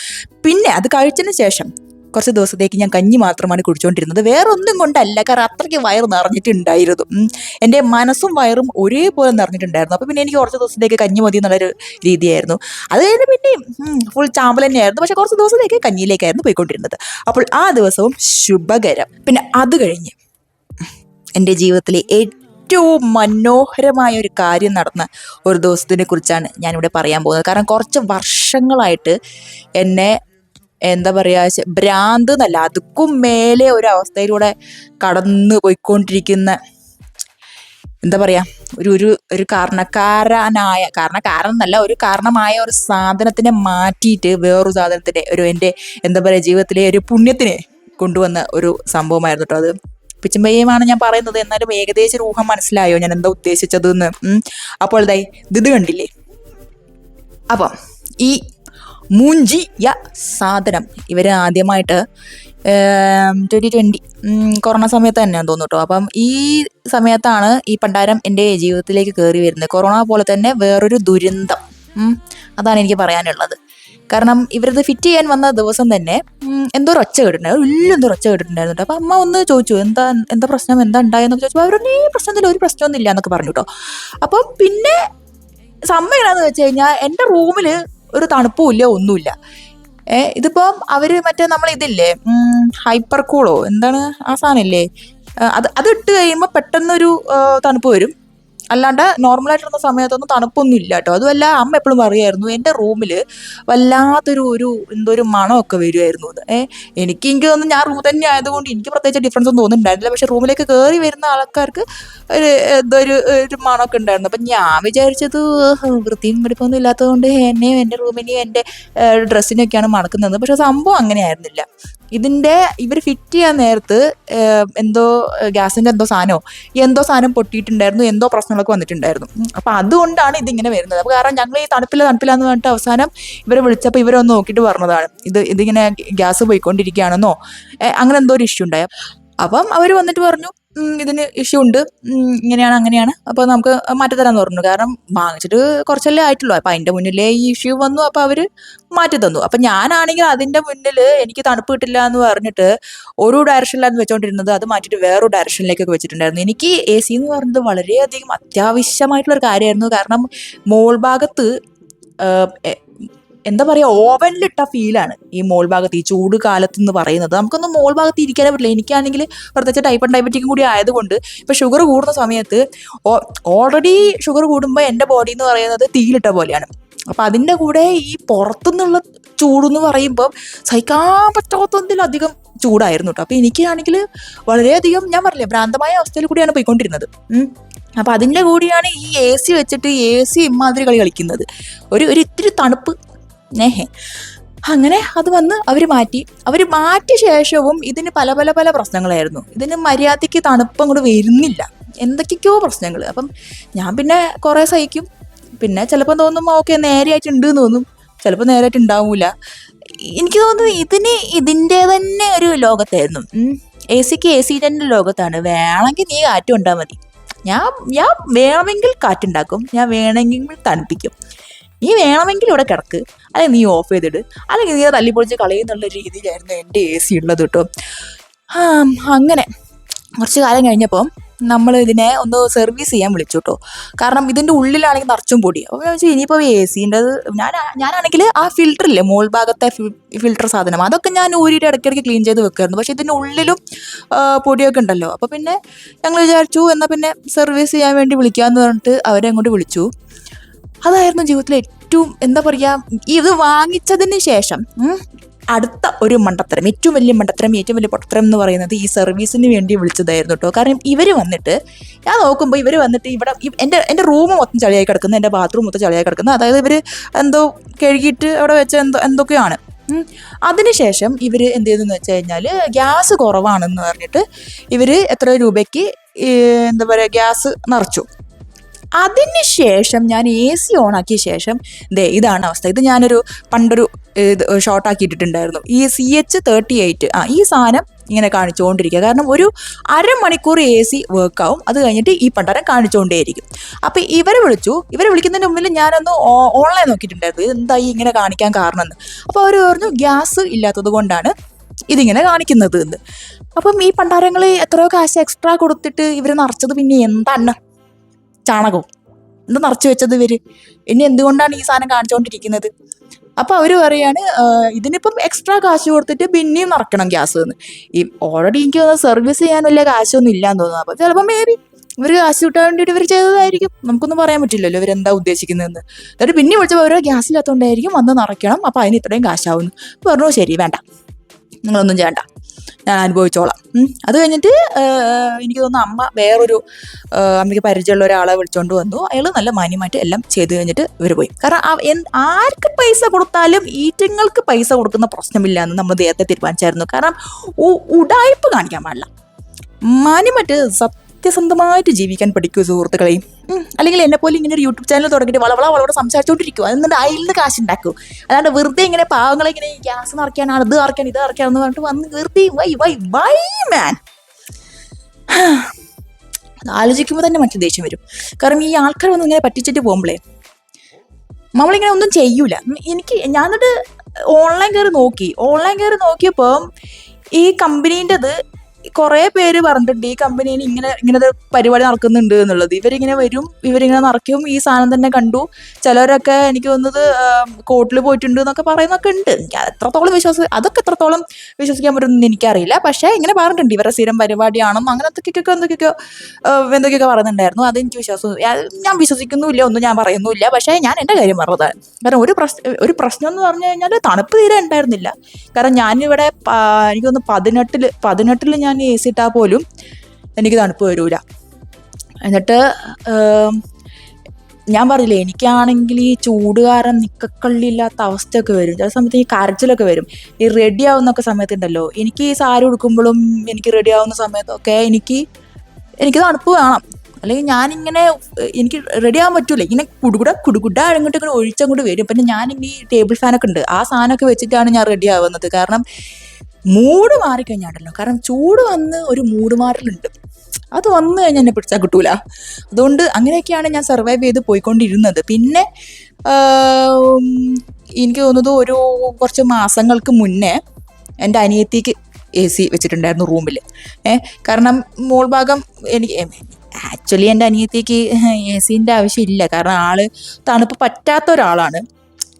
പിന്നെ അത് കഴിച്ചതിന് ശേഷം കുറച്ച് ദിവസത്തേക്ക് ഞാൻ കഞ്ഞി മാത്രമാണ് കുടിച്ചുകൊണ്ടിരുന്നത്. വേറെ ഒന്നും കൊണ്ടല്ല, കാരണം അത്രയ്ക്ക് വയറ് നിറഞ്ഞിട്ടുണ്ടായിരുന്നു. എൻ്റെ മനസ്സും വയറും ഒരേപോലെ നിറഞ്ഞിട്ടുണ്ടായിരുന്നു. അപ്പോൾ പിന്നെ എനിക്ക് കുറച്ച് ദിവസത്തേക്ക് കഞ്ഞി മതി എന്നുള്ളൊരു രീതിയായിരുന്നു. അത് കഴിഞ്ഞ് പിന്നെയും ഫുൾ ചാമ്പൽ തന്നെയായിരുന്നു. പക്ഷെ കുറച്ച് ദിവസത്തേക്ക് കഞ്ഞിയിലേക്കായിരുന്നു പോയിക്കൊണ്ടിരുന്നത്. അപ്പോൾ ആ ദിവസവും ശുഭകരം. പിന്നെ അത് കഴിഞ്ഞ് എൻ്റെ ജീവിതത്തിലെ ഏറ്റവും മനോഹരമായ ഒരു കാര്യം നടന്ന ഒരു ദിവസത്തിനെ കുറിച്ചാണ് ഞാനിവിടെ പറയാൻ പോകുന്നത്. കാരണം കുറച്ച് വർഷങ്ങളായിട്ട് എന്നെ എന്താ പറയുക, ഭ്രാന്ത് എന്നല്ല, അതുക്കും മേലെ ഒരു അവസ്ഥയിലൂടെ കടന്നു പോയിക്കൊണ്ടിരിക്കുന്ന എന്താ പറയുക, ഒരു കാരണക്കാരനല്ല, ഒരു കാരണമായ ഒരു സാധനത്തിനെ മാറ്റിയിട്ട് വേറൊരു സാധനത്തിൻ്റെ എൻ്റെ എന്താ പറയുക, ജീവിതത്തിലെ ഒരു പുണ്യത്തിനെ കൊണ്ടുവന്ന ഒരു സംഭവമായിരുന്നു കേട്ടോ. അത് പിച്ചുമ്പയ്യമാണ് ഞാൻ പറയുന്നത്, എന്നാലും ഏകദേശം ഒരു ഊഹം മനസ്സിലായോ ഞാൻ എന്താ ഉദ്ദേശിച്ചതെന്ന്. അപ്പോൾ ഇതായി ഇത് കണ്ടില്ലേ. അപ്പം ഈ മൂഞ്ചിയ സാധനം ഇവർ ആദ്യമായിട്ട് 2020 കൊറോണ സമയത്ത് തന്നെയാണെന്ന് തോന്നുന്നു കേട്ടോ. അപ്പം ഈ സമയത്താണ് ഈ പണ്ടാരം എൻ്റെ ജീവിതത്തിലേക്ക് കയറി വരുന്നത്. കൊറോണ പോലെ തന്നെ വേറൊരു ദുരന്തം. അതാണ് എനിക്ക് പറയാനുള്ളത്. കാരണം ഇവരത് ഫിറ്റ് ചെയ്യാൻ വന്ന ദിവസം തന്നെ എന്തോ ഒരു ഒച്ച കേട്ടിട്ടുണ്ടായിരുന്നു, എന്തോ ഒച്ച കേട്ടിട്ടുണ്ടായിരുന്നു. അപ്പം അമ്മ ഒന്ന് ചോദിച്ചു, എന്താ പ്രശ്നം, എന്താ ഉണ്ടായെന്നൊക്കെ ചോദിച്ചപ്പോൾ അവരൊന്നും ഈ പ്രശ്നത്തിൽ ഒരു പ്രശ്നമൊന്നും ഇല്ല എന്നൊക്കെ പറഞ്ഞു കേട്ടോ. അപ്പം പിന്നെ സംഭവം എന്താണെന്ന് വെച്ച് കഴിഞ്ഞാൽ എൻ്റെ റൂമിൽ ഒരു തണുപ്പും ഇല്ല, ഒന്നുമില്ല. ഇതിപ്പം അവര് മറ്റേ നമ്മളിതില്ലേ ഹൈപ്പർ കൂളോ എന്താണ് ആ സാധനം ഇല്ലേ, അത് ഇട്ട് കഴിയുമ്പോൾ പെട്ടെന്നൊരു തണുപ്പ് വരും. അല്ലാണ്ട് നോർമലായിട്ടിരുന്ന സമയത്തൊന്നും തണുപ്പൊന്നും ഇല്ല കേട്ടോ. അതുമല്ല അമ്മ എപ്പോഴും പറയുമായിരുന്നു എൻ്റെ റൂമിൽ വല്ലാത്തൊരു എന്തോ ഒരു മണമൊക്കെ വരുമായിരുന്നു. എനിക്ക് തോന്നുന്നു ഞാൻ റൂം തന്നെ ആയതുകൊണ്ട് എനിക്ക് പ്രത്യേകിച്ച് ഡിഫറൻസ് ഒന്നും തോന്നുന്നുണ്ടായിരുന്നില്ല. പക്ഷെ റൂമിലേക്ക് കയറി വരുന്ന ആൾക്കാർക്ക് എന്തോ ഒരു മണമൊക്കെ ഉണ്ടായിരുന്നു. അപ്പം ഞാൻ വിചാരിച്ചത് വൃത്തിയും വെടിപ്പൊന്നും ഇല്ലാത്തതുകൊണ്ട് എന്നെയും എൻ്റെ റൂമിനെയും എൻ്റെ ഡ്രസ്സിനൊക്കെയാണ് മണക്കുന്നത്. പക്ഷെ സംഭവം അങ്ങനെയായിരുന്നില്ല. ഇവർ ഫിറ്റ് ചെയ്യാൻ നേരത്ത് എന്തോ ഗ്യാസിൻ്റെ എന്തോ സാധനം പൊട്ടിയിട്ടുണ്ടായിരുന്നു, എന്തോ പ്രശ്നങ്ങളൊക്കെ വന്നിട്ടുണ്ടായിരുന്നു. അപ്പം അതുകൊണ്ടാണ് ഇതിങ്ങനെ വരുന്നത്. അപ്പോൾ കാരണം ഞങ്ങൾ ഈ തണുപ്പില്ലാന്ന് പറഞ്ഞിട്ട് അവസാനം ഇവരെ വിളിച്ചപ്പോൾ ഇവരൊന്ന് നോക്കിയിട്ട് പറഞ്ഞതാണ് ഇതിങ്ങനെ ഗ്യാസ് പോയിക്കൊണ്ടിരിക്കുകയാണെന്നോ അങ്ങനെ എന്തോ ഒരു ഇഷ്യൂ ഉണ്ടായി. അപ്പം അവർ വന്നിട്ട് പറഞ്ഞു ഇതിന് ഇഷ്യൂ ഉണ്ട്, ഇങ്ങനെയാണ് അങ്ങനെയാണ്, അപ്പോൾ നമുക്ക് മാറ്റിത്തരാന്ന് പറഞ്ഞു. കാരണം വാങ്ങിച്ചിട്ട് കുറച്ചല്ലേ ആയിട്ടുള്ളൂ. അപ്പം അതിൻ്റെ മുന്നിലേ ഈ ഇഷ്യൂ വന്നു. അപ്പോൾ അവർ മാറ്റി തന്നു. അപ്പം ഞാനാണെങ്കിൽ അതിൻ്റെ മുന്നിൽ എനിക്ക് തണുപ്പ് കിട്ടില്ല എന്ന് പറഞ്ഞിട്ട് ഒരു ഡയറക്ഷനിലാണ് വെച്ചോണ്ടിരുന്നത്, അത് മാറ്റിയിട്ട് വേറൊരു ഡയറക്ഷനിലേക്കൊക്കെ വെച്ചിട്ടുണ്ടായിരുന്നു. എനിക്ക് AC എന്ന് പറയുന്നത് വളരെയധികം അത്യാവശ്യമായിട്ടുള്ളൊരു കാര്യമായിരുന്നു. കാരണം മോൾ ഭാഗത്ത് എന്താ പറയുക, ഓവനിലിട്ട ഫീലാണ് ഈ മോൾ ഭാഗത്ത്, ഈ ചൂട് കാലത്ത് എന്ന് പറയുന്നത്. നമുക്കൊന്നും മോൾ ഭാഗത്ത് ഇരിക്കാനേ പറ്റില്ല. എനിക്കാണെങ്കിൽ പ്രത്യേകിച്ച് ടൈപ്പ് ആൻഡ് ഡയബറ്റിക്കും കൂടി ആയതുകൊണ്ട് ഇപ്പം ഷുഗർ കൂടുന്ന സമയത്ത് ഓൾറെഡി ഷുഗർ കൂടുമ്പോൾ എൻ്റെ ബോഡി എന്ന് പറയുന്നത് തീയിലിട്ട പോലെയാണ്. അപ്പം അതിൻ്റെ കൂടെ ഈ പുറത്തുനിന്നുള്ള ചൂടെന്ന് പറയുമ്പോൾ സഹിക്കാൻ പറ്റാത്തതിലധികം ചൂടായിരുന്നു കേട്ടോ. അപ്പം എനിക്കാണെങ്കിൽ വളരെയധികം ഞാൻ പറഞ്ഞില്ലേ ഭ്രാന്തമായ അവസ്ഥയിൽ കൂടിയാണ് പോയിക്കൊണ്ടിരുന്നത്. അപ്പം അതിൻ്റെ കൂടിയാണ് ഈ AC വെച്ചിട്ട് AC ഇമാതിരി കളിക്കുന്നത്. ഒരു ഇത്തിരി തണുപ്പ് അങ്ങനെ അത് വന്ന് അവർ മാറ്റിയ ശേഷവും ഇതിന് പല പ്രശ്നങ്ങളായിരുന്നു. ഇതിന് മര്യാദയ്ക്ക് തണുപ്പ് അങ്ങോട്ട് വരുന്നില്ല, എന്തൊക്കെയോ പ്രശ്നങ്ങൾ. അപ്പം ഞാൻ പിന്നെ കുറേ സഹിക്കും. പിന്നെ ചിലപ്പോൾ തോന്നും ഓക്കെ നേരെയായിട്ടുണ്ട് എന്ന് തോന്നും, ചിലപ്പോൾ നേരെയായിട്ട് ഉണ്ടാവില്ല. എനിക്ക് തോന്നുന്നു ഇതിൻ്റെ തന്നെ ഒരു ലോകത്തായിരുന്നു. AC തന്നെ ലോകത്താണ്. വേണമെങ്കിൽ നീ കാറ്റ് കൊണ്ടാൽ മതി, ഞാൻ വേണമെങ്കിൽ കാറ്റുണ്ടാക്കും, ഞാൻ വേണമെങ്കിൽ തണുപ്പിക്കും, നീ വേണമെങ്കിൽ ഇവിടെ കിടക്ക്, അല്ലെങ്കിൽ നീ ഓഫ് ചെയ്തിട്, അല്ലെങ്കിൽ നീ തല്ലിപ്പൊളിച്ച് കളയുന്നുള്ള രീതിയിലായിരുന്നു എൻ്റെ AC ഉള്ളത് കേട്ടോ. അങ്ങനെ കുറച്ച് കാലം കഴിഞ്ഞപ്പോൾ നമ്മൾ ഇതിനെ ഒന്ന് സർവീസ് ചെയ്യാൻ വിളിച്ചു കേട്ടോ. കാരണം ഇതിൻ്റെ ഉള്ളിലാണെങ്കിൽ നിറച്ചും പൊടി. അപ്പോൾ ഞാൻ വെച്ചാൽ ഇനിയിപ്പോൾ ACൻ്റെത് ഞാനാണെങ്കിൽ ആ ഫിൽറ്ററില്ലേ മോൾ ഭാഗത്തെ ഫിൽറ്റർ സാധനം, അതൊക്കെ ഞാൻ ഊരിയിട്ട് ഇടയ്ക്കിടയ്ക്ക് ക്ലീൻ ചെയ്ത് വെക്കായിരുന്നു. പക്ഷേ ഇതിൻ്റെ ഉള്ളിലും പൊടിയൊക്കെ ഉണ്ടല്ലോ. അപ്പോൾ പിന്നെ ഞങ്ങൾ വിചാരിച്ചു എന്നാൽ പിന്നെ സർവീസ് ചെയ്യാൻ വേണ്ടി വിളിക്കാമെന്ന് പറഞ്ഞിട്ട് അവരെ അങ്ങോട്ട് വിളിച്ചു. അതായിരുന്നു ജീവിതത്തിലെ ഏറ്റവും എന്താ പറയുക, ഇത് വാങ്ങിച്ചതിന് ശേഷം അടുത്ത ഒരു മണ്ടത്തരം, ഏറ്റവും വലിയ മണ്ടത്തരം, ഏറ്റവും വലിയ പൊട്ടത്തരം എന്ന് പറയുന്നത് ഈ സർവീസിന് വേണ്ടി വിളിച്ചതായിരുന്നു കേട്ടോ. കാരണം ഇവർ വന്നിട്ട്, ഞാൻ നോക്കുമ്പോൾ ഇവർ വന്നിട്ട് ഇവിടെ എൻ്റെ റൂം മൊത്തം ചളിയായി കിടക്കുന്നു, എൻ്റെ ബാത്റൂം മൊത്തം ചളിയായി കിടക്കുന്നു. അതായത് ഇവർ എന്തോ കഴുകിയിട്ട് അവിടെ വെച്ച എന്തൊക്കെയാണ്. അതിനുശേഷം ഇവർ എന്ത് ചെയ്തെന്ന് വെച്ച് കഴിഞ്ഞാൽ, ഗ്യാസ് കുറവാണെന്ന് പറഞ്ഞിട്ട് ഇവർ എത്ര രൂപയ്ക്ക് എന്താ പറയുക ഗ്യാസ് നിറച്ചു. അതിനുശേഷം ഞാൻ AC ഓണാക്കിയ ശേഷം ഇതാണ് അവസ്ഥ. ഇത് ഞാനൊരു പണ്ടൊരു ഷോർട്ടാക്കി ഇട്ടിട്ടുണ്ടായിരുന്നു. ഈ CH38 ഈ സാധനം ഇങ്ങനെ കാണിച്ചുകൊണ്ടിരിക്കുക. കാരണം ഒരു അരമണിക്കൂർ AC വർക്കാവും, അത് കഴിഞ്ഞിട്ട് ഈ പണ്ടാരം കാണിച്ചുകൊണ്ടേയിരിക്കും. അപ്പം ഇവരെ വിളിക്കുന്നതിന് മുമ്പിൽ ഞാനൊന്ന് ഓൺലൈൻ നോക്കിയിട്ടുണ്ടായിരുന്നു, ഇത് എന്തായി ഇങ്ങനെ കാണിക്കാൻ കാരണം എന്ന്. അപ്പോൾ അവർ പറഞ്ഞു ഗ്യാസ് ഇല്ലാത്തത് കൊണ്ടാണ് ഇതിങ്ങനെ കാണിക്കുന്നത് എന്ന്. അപ്പം ഈ പണ്ടാരങ്ങൾ എത്രയോ കാശ് എക്സ്ട്രാ കൊടുത്തിട്ട് ഇവർ നിറച്ചത് പിന്നെ എന്താണ്? ചാണകവും എന്താ നിറച്ച് വെച്ചത് ഇവര്? ഇനി എന്തുകൊണ്ടാണ് ഈ സാധനം കാണിച്ചുകൊണ്ടിരിക്കുന്നത്? അപ്പോൾ അവർ പറയാണ് ഇതിനിപ്പം എക്സ്ട്രാ കാശ് കൊടുത്തിട്ട് പിന്നെയും നിറയ്ക്കണം ഗ്യാസ് എന്ന്. ഈ ഓൾറെഡി എനിക്ക് തോന്നുന്നത് സർവീസ് ചെയ്യാൻ വലിയ കാശൊന്നും ഇല്ലാന്ന് തോന്നുന്നു. അപ്പോൾ ചിലപ്പോൾ മേബി ഇവർ കാശ് കിട്ടാൻ വേണ്ടിയിട്ട് ഇവർ ചെയ്തതായിരിക്കും, നമുക്കൊന്നും പറയാൻ പറ്റില്ലല്ലോ ഇവരെന്താ ഉദ്ദേശിക്കുന്നതെന്ന്. എന്നിട്ട് പിന്നെ വിളിച്ചപ്പോൾ അവർ ഗ്യാസ് ഇല്ലാത്തതുകൊണ്ടായിരിക്കും വന്ന് നിറയ്ക്കണം, അപ്പോൾ അതിന് ഇത്രയും കാശാവുന്നു. പറഞ്ഞു ശരി വേണ്ട, നിങ്ങളൊന്നും ചെയ്യണ്ട, ഞാൻ അനുഭവിച്ചോളാം. അത് കഴിഞ്ഞിട്ട് എനിക്ക് തോന്നുന്നു അമ്മ വേറൊരു അമ്മയ്ക്ക് പരിചയമുള്ള ഒരാളെ വിളിച്ചുകൊണ്ട് വന്നു. അയാൾ നല്ല മാന്യമായിട്ട് എല്ലാം ചെയ്ത് കഴിഞ്ഞിട്ട് ഇവർ പോയി. കാരണം ആർക്ക് പൈസ കൊടുത്താലും ഈറ്റങ്ങൾക്ക് പൈസ കൊടുക്കുന്ന പ്രശ്നമില്ല എന്ന് നമ്മൾ നേരത്തെ തീരുമാനിച്ചായിരുന്നു. കാരണം ഉടായ്പ കാണിക്കാൻ പാടില്ല, മാന്യമായിട്ട് സത്യസന്ധമായിട്ട് ജീവിക്കാൻ പഠിക്കൂ സുഹൃത്തുക്കളെയും. അല്ലെങ്കിൽ എന്നെപ്പോലെ ഇങ്ങനെ ഒരു യൂട്യൂബ് ചാനൽ തുടങ്ങിയിട്ട് വളവളോട് സംസാരിച്ചുകൊണ്ടിരിക്കും, എന്നിട്ട് അതിൽ നിന്ന് കാശ് ഉണ്ടാക്കും. അല്ലാണ്ട് വെറുതെ ഇങ്ങനെ പാവങ്ങളെ ഇങ്ങനെ ഗ്യാസ് നിറയ്ക്കാനാണ്, ഇത് നിറയ്ക്കാൻ ഇത് നിറയ്ക്കാന്ന് പറഞ്ഞിട്ട് വന്ന് വെറുതെ വൈ മാൻ. ആലോചിക്കുമ്പോൾ തന്നെ മറ്റു ദേഷ്യം വരും. കാരണം ഈ ആൾക്കാർ വന്ന് ഇങ്ങനെ പറ്റിച്ചിട്ട് പോകുമ്പോഴേ നമ്മളിങ്ങനെ ഒന്നും ചെയ്യൂല. ഞാൻ എന്നിട്ട് ഓൺലൈൻ കയറി നോക്കിയപ്പോൾ ഈ കമ്പനീൻ്റെത് കുറേ പേര് പറഞ്ഞിട്ടുണ്ട് ഈ കമ്പനിയിൽ ഇങ്ങനത്തെ പരിപാടി നടക്കുന്നുണ്ട് എന്നുള്ളത്. ഇവരിങ്ങനെ വരും, ഇവരിങ്ങനെ നിറയ്ക്കും, ഈ സാധനം തന്നെ കണ്ടു. ചിലരൊക്കെ എനിക്ക് തോന്നുന്നത് കോർട്ടിൽ പോയിട്ടുണ്ട് എന്നൊക്കെ പറയുന്നൊക്കെ ഉണ്ട്. എനിക്ക് അതൊക്കെ എത്രത്തോളം വിശ്വസിക്കാൻ പറ്റുമെന്ന് എനിക്കറിയില്ല. പക്ഷേ ഇങ്ങനെ പറഞ്ഞിട്ടുണ്ട് ഇവരുടെ സ്ഥിരം പരിപാടിയാണെന്നും എന്തൊക്കെയൊക്കെ പറയുന്നുണ്ടായിരുന്നു. അതെനിക്ക് ഞാൻ വിശ്വസിക്കുന്നുമില്ല, ഒന്നും ഞാൻ പറയുന്നുമില്ല. പക്ഷേ ഞാൻ എൻ്റെ കാര്യം പറഞ്ഞതാണ്. കാരണം ഒരു പ്രശ്നം എന്ന് പറഞ്ഞു കഴിഞ്ഞാൽ തണുപ്പ് തീരെ ഉണ്ടായിരുന്നില്ല. കാരണം ഞാനിവിടെ എനിക്കൊന്ന് 18 ഞാൻ AC ഇട്ടാൽ പോലും എനിക്ക് തണുപ്പ് വരില്ല. എന്നിട്ട് ഞാൻ പറഞ്ഞില്ലേ, എനിക്കാണെങ്കിൽ ഈ ചൂട് കാരണം നിക്കക്കള്ളില്ലാത്ത അവസ്ഥയൊക്കെ വരും. ചില സമയത്ത് ഈ കരച്ചിലൊക്കെ വരും. ഈ റെഡി ആവുന്നൊക്കെ സമയത്തുണ്ടല്ലോ, എനിക്ക് ഈ സാരി ഉടുക്കുമ്പോഴും എനിക്ക് റെഡി ആവുന്ന സമയത്തൊക്കെ എനിക്ക് തണുപ്പ് വേണം. അല്ലെങ്കിൽ ഞാനിങ്ങനെ എനിക്ക് റെഡി ആകാൻ പറ്റൂല. ഇങ്ങനെ കുടുകുട അങ്ങോട്ട് ഇങ്ങനെ ഒഴിച്ചങ്ങോട്ട് വരും. പിന്നെ ഞാനിങ്ങനെ ഈ ടേബിൾ ഫാനൊക്കെ ഉണ്ട്, ആ സാധനമൊക്കെ വെച്ചിട്ടാണ് ഞാൻ റെഡി ആവുന്നത്. കാരണം മൂഡ് മാറിക്കഴിഞ്ഞാണ്ടല്ലോ, കാരണം ചൂട് വന്ന് ഒരു മൂഡ് മാറലുണ്ട്, അത് വന്നു കഴിഞ്ഞാൽ എന്നെ പിടിച്ചാൽ കിട്ടൂല. അതുകൊണ്ട് അങ്ങനെയൊക്കെയാണ് ഞാൻ സർവൈവ് ചെയ്ത് പോയിക്കൊണ്ടിരുന്നത്. പിന്നെ എനിക്ക് തോന്നുന്നത് കുറച്ച് മാസങ്ങൾക്ക് മുന്നേ എൻ്റെ അനിയത്തിക്ക് AC വെച്ചിട്ടുണ്ടായിരുന്നു റൂമിൽ. കാരണം മോൾ ഭാഗം ആക്ച്വലി എൻ്റെ അനിയത്തിക്ക് AC-ൻ്റെ ആവശ്യമില്ല, കാരണം ആള് തണുപ്പ് പറ്റാത്ത ഒരാളാണ്.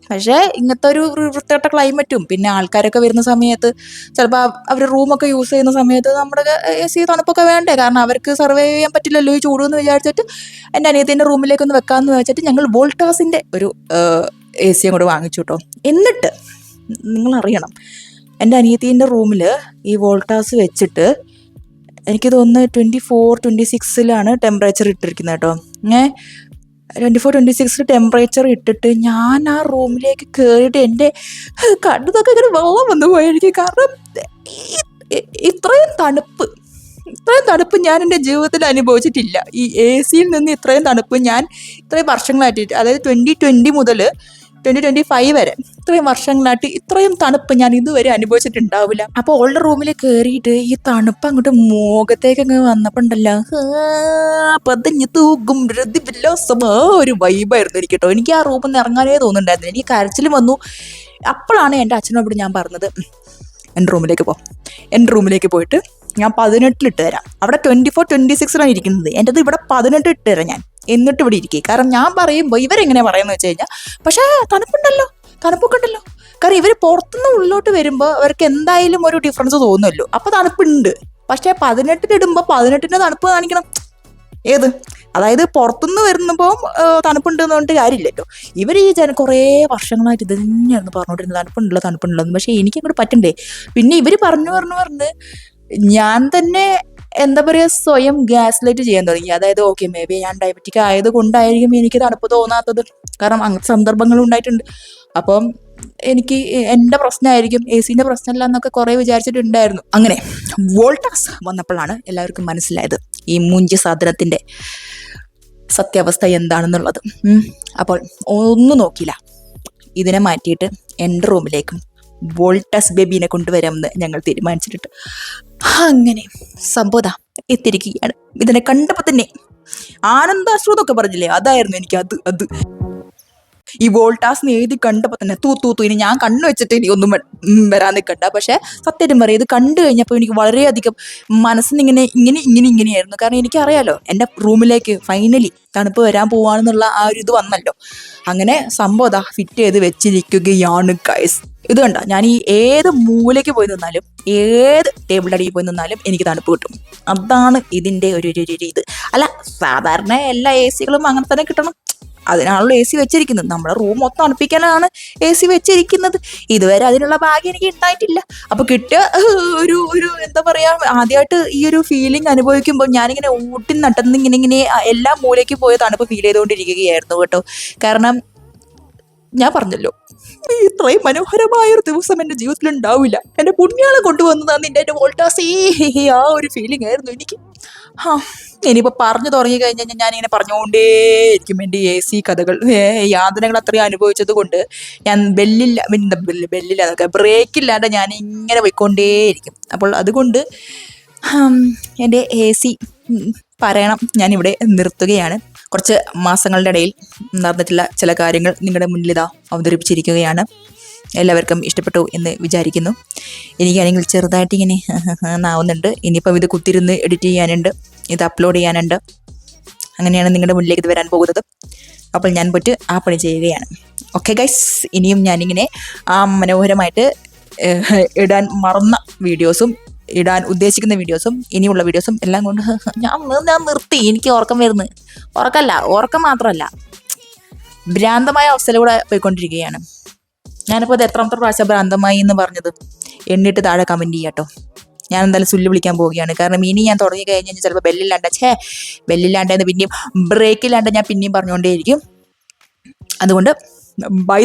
പക്ഷേ ഇങ്ങനത്തെ ഒരു വൃത്തികെട്ട ക്ലൈമറ്റും പിന്നെ ആൾക്കാരൊക്കെ വരുന്ന സമയത്ത് ചിലപ്പോൾ അവർ റൂമൊക്കെ യൂസ് ചെയ്യുന്ന സമയത്ത് നമ്മുടെ AC തണുപ്പൊക്കെ വേണ്ടേ, കാരണം അവർക്ക് സർവൈവ് ചെയ്യാൻ പറ്റില്ലല്ലോ ഈ ചൂടെന്ന് വിചാരിച്ചിട്ട് എൻ്റെ അനിയത്തിൻ്റെ റൂമിലേക്കൊന്ന് വെക്കാമെന്ന് വെച്ചിട്ട് ഞങ്ങൾ വോൾട്ടാസിൻ്റെ ഒരു AC കൂടെ വാങ്ങിച്ചു കേട്ടോ. എന്നിട്ട് നിങ്ങളറിയണം, എൻ്റെ അനിയത്തിൻ്റെ റൂമിൽ ഈ വോൾട്ടാസ് വെച്ചിട്ട് എനിക്ക് തോന്നുന്നു 24-26 ടെമ്പറേച്ചർ ഇട്ടിരിക്കുന്നത് കേട്ടോ. 24-26 ടെമ്പറേച്ചർ ഇട്ടിട്ട് ഞാൻ ആ റൂമിലേക്ക് കയറിയിട്ട് എൻ്റെ കണ്ണുതൊക്കെ ഇങ്ങനെ വെള്ളം വന്നു പോയിരിക്കും. കാരണം ഇത്രയും തണുപ്പ് ഞാൻ എൻ്റെ ജീവിതത്തിൽ അനുഭവിച്ചിട്ടില്ല. ഈ AC-യിൽ നിന്ന് ഇത്രയും തണുപ്പ് ഞാൻ ഇത്രയും വർഷങ്ങളായിട്ട്, അതായത് 2020 മുതൽ 2025 വരെ ഇത്രയും വർഷങ്ങളായിട്ട് ഇത്രയും തണുപ്പ് ഞാൻ ഇതുവരെ അനുഭവിച്ചിട്ടുണ്ടാവില്ല. അപ്പോൾ ഓളുടെ റൂമിൽ കയറിയിട്ട് ഈ തണുപ്പ് അങ്ങോട്ട് മുഖത്തേക്ക് വന്നപ്പോൾ ഉണ്ടല്ലോ, പതിഞ്ഞ് തൂക്കും ഒരു വൈബായിരുന്നു എനിക്ക് കേട്ടോ. എനിക്ക് ആ റൂമിൽ നിന്ന് ഇറങ്ങാനേ തോന്നുന്നുണ്ടായിരുന്നു, എനിക്ക് കരച്ചിലും വന്നു. അപ്പോഴാണ് എൻ്റെ അച്ഛനോട് ഞാൻ പറഞ്ഞത്, എൻ്റെ റൂമിലേക്ക് പോയിട്ട് ഞാൻ 18 ഇട്ട് തരാം. അവിടെ 24-26 ഇരിക്കുന്നത്, എൻ്റെത് ഇവിടെ 18 ഇട്ട് തരാം ഞാൻ, എന്നിട്ട് ഇവിടെ ഇരിക്കുക. കാരണം ഞാൻ പറയുമ്പോൾ ഇവരെങ്ങനെയാണ് പറയുന്നത് വെച്ച് കഴിഞ്ഞാൽ, പക്ഷേ തണുപ്പൊക്കെ ഉണ്ടല്ലോ. കാരണം ഇവർ പുറത്തുനിന്ന് ഉള്ളിലോട്ട് വരുമ്പോൾ അവർക്ക് എന്തായാലും ഒരു ഡിഫറൻസ് തോന്നുമല്ലോ. അപ്പോൾ തണുപ്പുണ്ട്, പക്ഷേ 18 ഇടുമ്പോൾ 18 തണുപ്പ് കാണിക്കണം. ഏത്? അതായത് പുറത്തുനിന്ന് വരുന്നപ്പോൾ തണുപ്പുണ്ട് എന്ന് പറഞ്ഞിട്ട് കാര്യമില്ലല്ലോ. ഇവർ ഈ കുറേ വർഷങ്ങളായിട്ട് ഇത് തന്നെയായിരുന്നു പറഞ്ഞുകൊണ്ടിരുന്നത്, തണുപ്പുണ്ടല്ലോ തണുപ്പുണ്ടല്ലോ. പക്ഷേ എനിക്കങ്ങോട്ട് പറ്റണ്ടേ. പിന്നെ ഇവർ പറഞ്ഞ് ഞാൻ തന്നെ എന്താ പറയുക, സ്വയം ഗ്യാസ് ലൈറ്റ് ചെയ്യാൻ തുടങ്ങി. അതായത് ഓക്കെ, മേ ബി ഞാൻ ഡയബറ്റിക് ആയത് കൊണ്ടായിരിക്കും എനിക്ക് തണുപ്പ് തോന്നാത്തത്. കാരണം അങ്ങനത്തെ സന്ദർഭങ്ങളും ഉണ്ടായിട്ടുണ്ട്. അപ്പം എനിക്ക് എൻ്റെ പ്രശ്നമായിരിക്കും, AC-ൻ്റെ പ്രശ്നമല്ല എന്നൊക്കെ കുറേ വിചാരിച്ചിട്ടുണ്ടായിരുന്നു. അങ്ങനെ വോൾട്ടാസ് വന്നപ്പോഴാണ് എല്ലാവർക്കും മനസ്സിലായത് ഈ മൂഞ്ചി സാധനത്തിൻ്റെ സത്യാവസ്ഥ എന്താണെന്നുള്ളത്. അപ്പോൾ ഒന്നും നോക്കിയില്ല, ഇതിനെ മാറ്റിയിട്ട് എൻ്റെ റൂമിലേക്കും വോൾട്ടാസ് ബേബീനെ കൊണ്ടുവരാമെന്ന് ഞങ്ങൾ തീരുമാനിച്ചിട്ടുണ്ട്. അങ്ങനെ സംഭവം എത്തിയിരിക്കുകയാണ്. ഇതിനെ കണ്ടപ്പോൾ തന്നെ ആനന്ദാശ്രുതൊക്കെ പറഞ്ഞില്ലേ, അതായിരുന്നു എനിക്ക്. അത് ഈ വോൾട്ടാസ് എഴുതി കണ്ടപ്പോൾ തന്നെ തൂ ഇനി ഞാൻ കണ്ണു വെച്ചിട്ട് ഇനി ഒന്നും വരാൻ നിൽക്കണ്ട. പക്ഷെ സത്യം പറയാം, ഇത് കണ്ടു കഴിഞ്ഞപ്പോൾ എനിക്ക് വളരെയധികം മനസ്സിന് ഇങ്ങനെയായിരുന്നു. കാരണം എനിക്കറിയാലോ എൻ്റെ റൂമിലേക്ക് ഫൈനലി തണുപ്പ് വരാൻ പോവാണെന്നുള്ള ആ ഒരു ഇത് വന്നല്ലോ. അങ്ങനെ സംഭവം ഫിറ്റ് ചെയ്ത് വെച്ചിരിക്കുകയാണ് ഗൈസ്. ഇത് കണ്ട, ഞാൻ ഈ ഏത് മൂലയ്ക്ക് പോയി നിന്നാലും, ഏത് ടേബിളിൻ്റെ അടിയിൽ പോയി നിന്നാലും എനിക്ക് തണുപ്പ് കിട്ടും. അതാണ് ഇതിൻ്റെ ഒരു ഇത്. അല്ല, സാധാരണ എല്ലാ AC-കളും അങ്ങനെ തന്നെ കിട്ടണം, അതിനാണല്ലോ AC വെച്ചിരിക്കുന്നത്. നമ്മുടെ റൂം മൊത്തം തണുപ്പിക്കാനാണ് AC വെച്ചിരിക്കുന്നത്. ഇതുവരെ അതിനുള്ള ഭാഗ്യം എനിക്ക് ഉണ്ടായിട്ടില്ല. അപ്പോൾ കിട്ടിയ ഒരു എന്താ പറയുക, ആദ്യമായിട്ട് ഈ ഒരു ഫീലിംഗ് അനുഭവിക്കുമ്പോൾ ഞാനിങ്ങനെ ഊട്ടി നട്ടുന്ന ഇങ്ങനെ എല്ലാ മൂലയ്ക്ക് പോയ തണുപ്പ് ഫീൽ ചെയ്തുകൊണ്ടിരിക്കുകയായിരുന്നു കേട്ടോ. കാരണം ഞാൻ പറഞ്ഞല്ലോ, ഇത്രയും മനോഹരമായൊരു ദിവസം എൻ്റെ ജീവിതത്തിൽ ഉണ്ടാവില്ല. എൻ്റെ പുണ്യാളെ കൊണ്ടുവന്നതാണ് എൻ്റെ വോൾട്ടാസ്. ആ ഒരു ഫീലിംഗ് ആയിരുന്നു എനിക്ക്. ഇനിയിപ്പോൾ പറഞ്ഞു തുടങ്ങി കഴിഞ്ഞാൽ ഞാനിങ്ങനെ പറഞ്ഞുകൊണ്ടേയിരിക്കും എൻ്റെ AC കഥകൾ, യാതനകൾ അത്രയും അനുഭവിച്ചത് കൊണ്ട്. ഞാൻ ബെല്ലില്ലാതൊക്കെ ബ്രേക്കില്ലാണ്ട് ഞാൻ ഇങ്ങനെ പോയിക്കൊണ്ടേയിരിക്കും. അപ്പോൾ അതുകൊണ്ട് എൻ്റെ AC പറയണം ഞാനിവിടെ നിർത്തുകയാണ്. കുറച്ച് മാസങ്ങളുടെ ഇടയിൽ നടന്നിട്ടുള്ള ചില കാര്യങ്ങൾ നിങ്ങളുടെ മുന്നിലിതാ അവതരിപ്പിച്ചിരിക്കുകയാണ്. എല്ലാവർക്കും ഇഷ്ടപ്പെട്ടു എന്ന് വിചാരിക്കുന്നു. എനിക്കാണെങ്കിൽ ചെറുതായിട്ട് ഇങ്ങനെ നാവുന്നുണ്ട്. ഇനിയിപ്പം ഇത് കുത്തിരുന്ന് എഡിറ്റ് ചെയ്യാനുണ്ട്, ഇത് അപ്ലോഡ് ചെയ്യാനുണ്ട്. അങ്ങനെയാണ് നിങ്ങളുടെ മുന്നിലേക്ക് ഇത് വരാൻ പോകുന്നത്. അപ്പോൾ ഞാൻ പോയിട്ട് ആ പണി ചെയ്യുകയാണ്. ഓക്കെ ഗൈസ്, ഇനിയും ഞാനിങ്ങനെ ആ മനോഹരമായിട്ട് ഇടാൻ മറന്ന വീഡിയോസും ഇടാൻ ഉദ്ദേശിക്കുന്ന വീഡിയോസും ഇനിയുള്ള വീഡിയോസും എല്ലാം കൊണ്ട് ഞാൻ നിർത്തി. എനിക്ക് ഉറക്കം വരുന്നു. ഉറക്കം മാത്രമല്ല, ഭ്രാന്തമായ അവസ്ഥയിലൂടെ പോയിക്കൊണ്ടിരിക്കുകയാണ്. ഞാനിപ്പോൾ അത് എത്രാമത്തെ പ്രാവശ്യം ഭ്രാന്തമായി എന്ന് പറഞ്ഞത് എണ്ണിട്ട് താഴെ കമൻറ്റ് ചെയ്യാട്ടോ. ഞാൻ എന്തായാലും സുല്ല് വിളിക്കാൻ പോവുകയാണ്. കാരണം ഇനി ഞാൻ തുടങ്ങി കഴിഞ്ഞാൽ ചിലപ്പോൾ ബെല്ലില്ലാണ്ടെന്ന് പിന്നെയും ബ്രേക്കില്ലാണ്ട് ഞാൻ പിന്നെയും പറഞ്ഞുകൊണ്ടേയിരിക്കും. അതുകൊണ്ട് ബൈ.